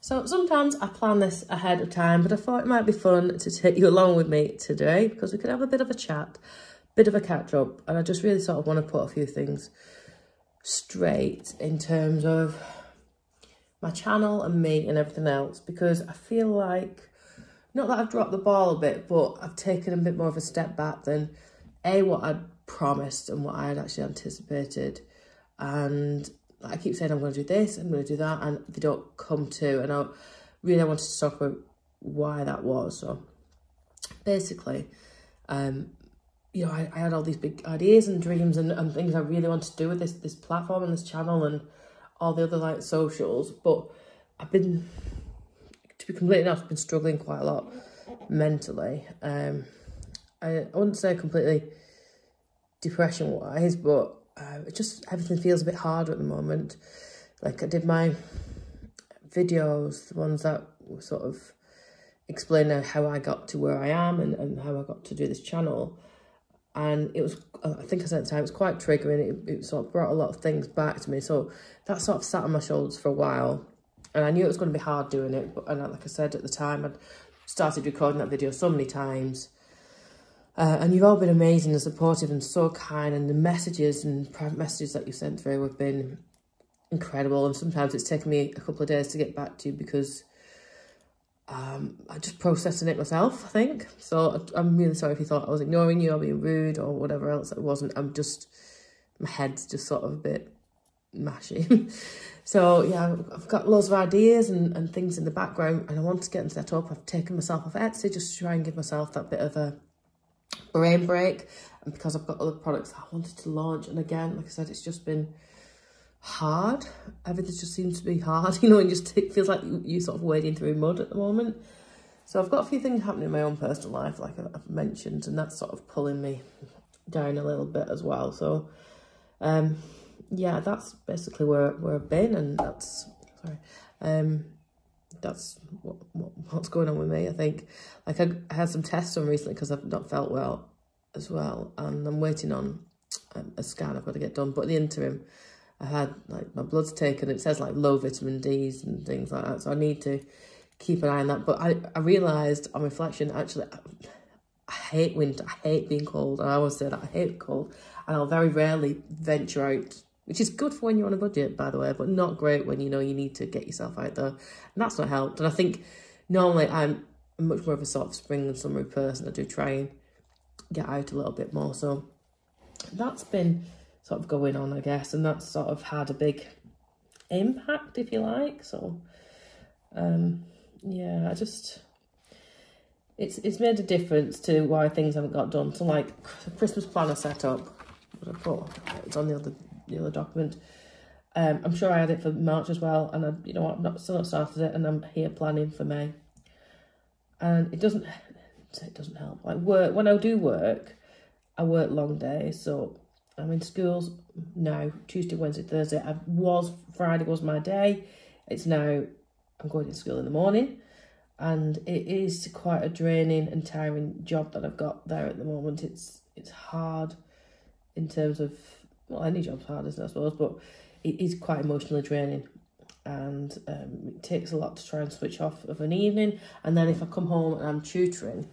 So sometimes I plan this ahead of time, but I thought it might be fun to take you along with me today because we could have a bit of a chat, bit of a catch up. And I just really sort of want to put a few things straight in terms of my channel and me and everything else, because I feel like, not that I've dropped the ball a bit, but I've taken a bit more of a step back than what I'd promised and what I had actually anticipated. And I keep saying I'm going to do this, I'm going to do that, and they don't come to. And I really wanted to talk about why that was. So basically, you know, I had all these big ideas and dreams and things I really wanted to do with this platform and this channel and all the other like socials. But I've been, to be completely honest, I've been struggling quite a lot mentally. I wouldn't say completely depression-wise, but it just, everything feels a bit harder at the moment. Like I did my videos, the ones that were sort of explaining how I got to where I am and how I got to do this channel. And it was, I think I said at the time, it was quite triggering. It sort of brought a lot of things back to me. So that sort of sat on my shoulders for a while. And I knew it was going to be hard doing it. But like I said at the time, I'd started recording that video so many times. And you've all been amazing and supportive and so kind, and the messages and private messages that you sent through have been incredible. And sometimes it's taken me a couple of days to get back to you because I'm just processing it myself, I think. So I'm really sorry if you thought I was ignoring you or being rude or whatever else. It wasn't. I'm just, my head's just sort of a bit mashy. So yeah, I've got loads of ideas and things in the background, and I want to get them set up. I've taken myself off Etsy just to try and give myself that bit of a brain break, and because I've got other products I wanted to launch. And again, like I said, it's just been hard. Everything just seems to be hard, you know, and just it feels like you're sort of wading through mud at the moment. So I've got a few things happening in my own personal life, like I've mentioned, and that's sort of pulling me down a little bit as well. So yeah, that's basically where I've been, and that's that's what's going on with me. I think, like I had some tests done recently because I've not felt well as well, and I'm waiting on a scan I've got to get done. But in the interim, I had like my blood's taken. It says like low vitamin D's and things like that, so I need to keep an eye on that. But I realised on reflection, actually, I hate winter. I hate being cold. And I always say that I hate cold, and I'll very rarely venture out, which is good for when you're on a budget, by the way, but not great when you know you need to get yourself out there. And that's not helped. And I think normally I'm much more of a sort of spring and summer person. I do try and get out a little bit more. So that's been sort of going on, I guess. And that's sort of had a big impact, if you like. So, yeah, I just, it's made a difference to why things haven't got done. So like the Christmas planner set up, what I put, it's on the other document. I'm sure I had it for March as well, and I, you know what, I'm still not started it, and I'm here planning for May. And it doesn't help. Like work, when I do work, I work long days, so I'm in schools now, Tuesday, Wednesday, Thursday. Friday was my day. It's now, I'm going to school in the morning, and it is quite a draining and tiring job that I've got there at the moment. It's hard in terms of, well, any job's hard, isn't it, I suppose, but it is quite emotionally draining, and it takes a lot to try and switch off of an evening. And then if I come home and I'm tutoring,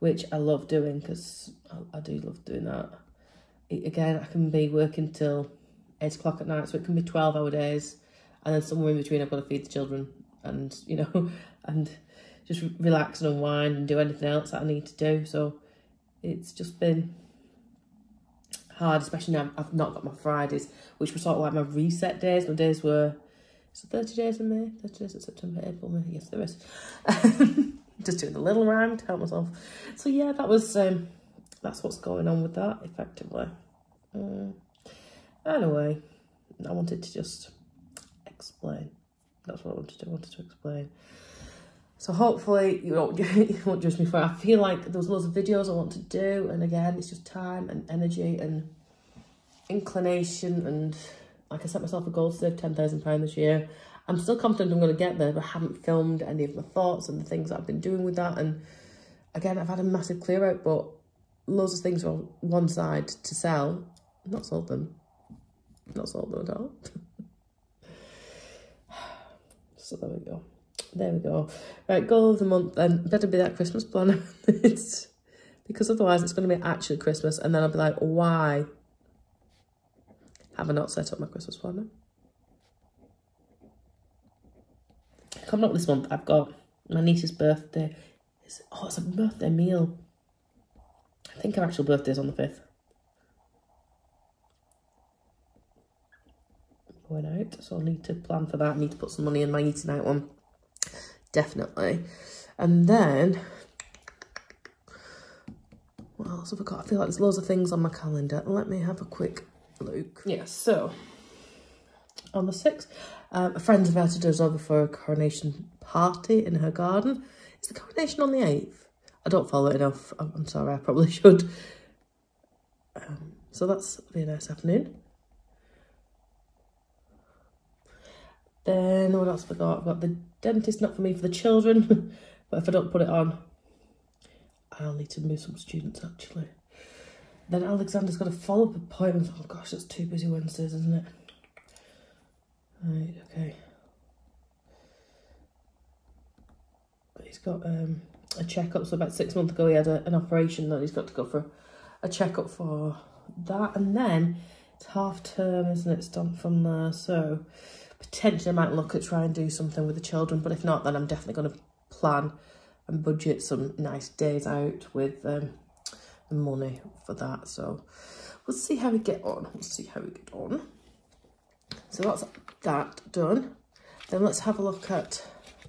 which I love doing because I do love doing that, again, I can be working till 8 o'clock at night, so it can be 12-hour days, and then somewhere in between I've got to feed the children and, you know, and just relax and unwind and do anything else that I need to do. So it's just been hard, especially now I've not got my Fridays, which were sort of like my reset days. My days were, so 30 days in May, 30 days in September, April, May, yes there is. Just doing the little rhyme to help myself. So yeah, that was, that's what's going on with that, effectively. Anyway, I wanted to just explain. That's what I wanted to do, I wanted to explain. So hopefully you won't judge me for it. I feel like there's loads of videos I want to do, and again, it's just time and energy and inclination. And like I set myself a goal to save £10,000 this year. I'm still confident I'm going to get there, but I haven't filmed any of my thoughts and the things that I've been doing with that. And again, I've had a massive clear out, but loads of things are on one side to sell. I've not sold them. Not sold them at all. So there we go. There we go. Right, goal of the month then. Better be that Christmas planner. Because otherwise it's going to be actually Christmas. And then I'll be like, why have I not set up my Christmas planner? Coming up this month, I've got my niece's birthday. It's a birthday meal. I think her actual birthday's on the 5th. Going out, so I need to plan for that. I need to put some money in my eating out one. Definitely. And then, what else have I got? I feel like there's loads of things on my calendar. Let me have a quick look. Yeah, so on the 6th, a friend invited us over for a coronation party in her garden. Is the coronation on the 8th? I don't follow it enough. I'm sorry, I probably should. So that's be a nice afternoon. Then what else have I got? I've got the dentist, not for me, for the children. But if I don't put it on, I'll need to move some students actually. Then Alexander's got a follow-up appointment. Oh gosh, that's 2 busy Wednesdays, isn't it? Right, okay. He's got a checkup. So about 6 months ago he had an operation that he's got to go for a checkup for that. And then it's half term, isn't it? It's done from there. So potentially I might look at trying and do something with the children. But if not, then I'm definitely going to plan and budget some nice days out with the money for that. So we'll see how we get on. We'll see how we get on. So that's that done. Then let's have a look at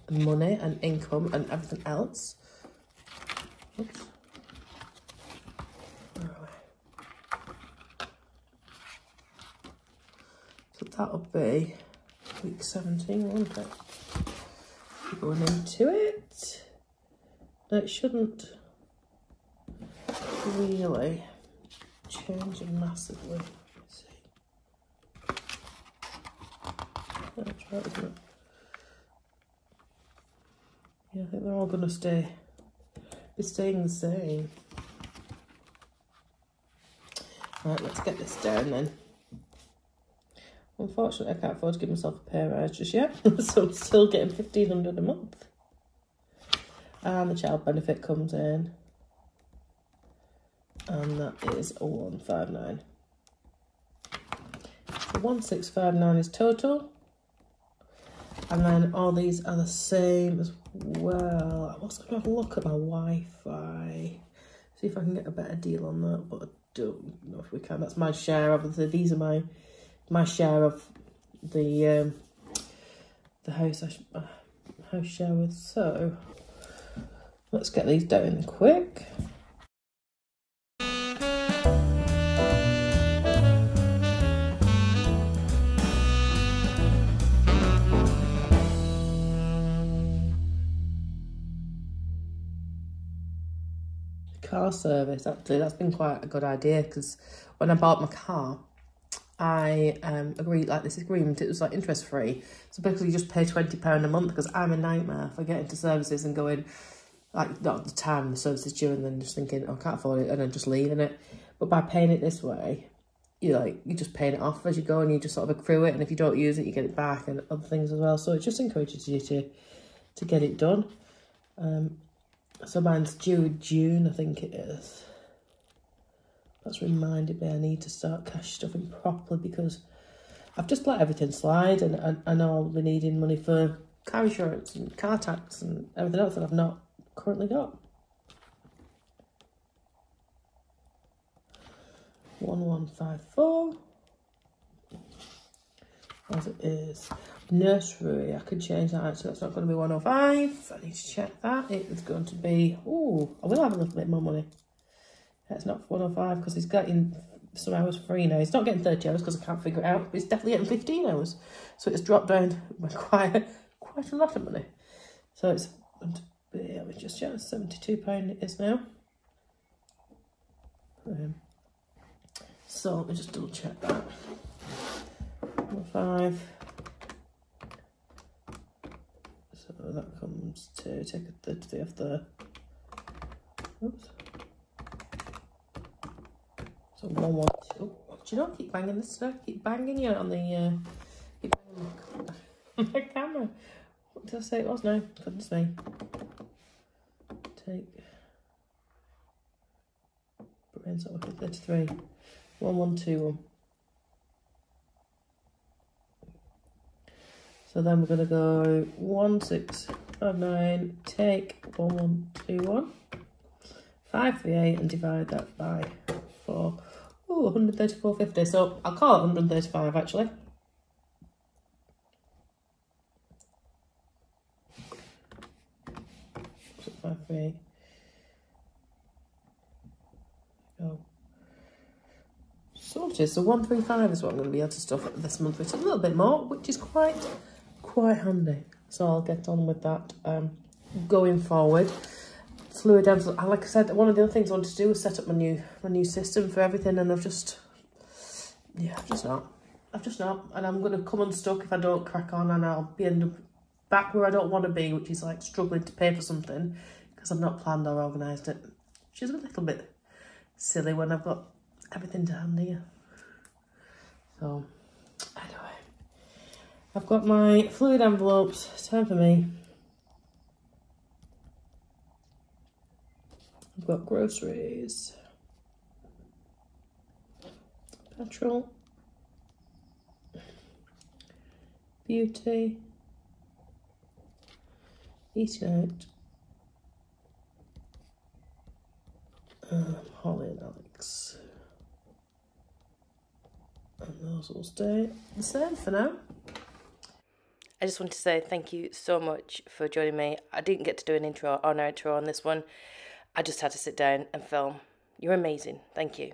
money and income and everything else. Oops. Where are we? So that'll be week 17, won't it? Going into it. Now it shouldn't really change massively. Let's see. That's right, isn't it? Yeah, I think they're all going to be staying the same. Right, let's get this down then. Unfortunately, I can't afford to give myself a pay rise just yet, so I'm still getting $1,500 a month. And the child benefit comes in, and that is 159. So 1659 is total. And then all these are the same as well. I was going to have a look at my Wi-Fi, see if I can get a better deal on that, but I don't know if we can. That's my share. Obviously, these are my share of the house house share with. So let's get these down quick. Car service, actually, that's been quite a good idea, because when I bought my car, I agreed, like, this agreement, it was like interest free, so basically you just pay £20 a month, because I'm a nightmare for getting to services and going, like, not at the time the service is due, and then just thinking, oh, I can't afford it, and then just leaving it. But by paying it this way, you're just paying it off as you go, and you just sort of accrue it, and if you don't use it, you get it back, and other things as well. So it just encourages you to get it done. So mine's due in June, I think it is. That's reminded me I need to start cash stuffing properly, because I've just let everything slide, and I know I'll be needing money for car insurance and car tax and everything else that I've not currently got. 1154. As it is. Nursery, I could change that actually, that's not going to be 105. I need to check that. It is going to be, oh, I will have a little bit more money. It's not 105 because he's getting some hours free now. He's not getting 30 hours because I can't figure it out, but he's definitely getting 15 hours. So it's dropped down by quite a lot of money. So it's going to be, let me just check, £72 it is now. So let me just double check that. 105. So that comes to take a 30 off the. Oops. So 112. Oh, do you know? I keep banging this stuff. Keep banging you on the. Keep banging my camera. What did I say it was now? Goodness me. Take. Brains up 33. 1121. So then we're going to go 1659, take 1121, 538 and divide that by 4. Oh, 134.50. So I'll call it 135 actually. So 538. Go. Sorted. So 135 is what I'm going to be able to stuff this month, which is a little bit more, which is quite handy. So I'll get on with that going forward. Fluid envelope. Like I said, one of the other things I wanted to do was set up my new system for everything, and I've just not. And I'm going to come unstuck if I don't crack on, and I'll be end up back where I don't want to be, which is like struggling to pay for something because I've not planned or organised it, which is a little bit silly when I've got everything to hand here. So anyway, I've got my fluid envelopes. It's time for me. I've got groceries, petrol, beauty, eating out, Holly and Alex. And those will stay the same for now. I just want to say thank you so much for joining me. I didn't get to do an intro or an outro on this one. I just had to sit down and film. You're amazing. Thank you.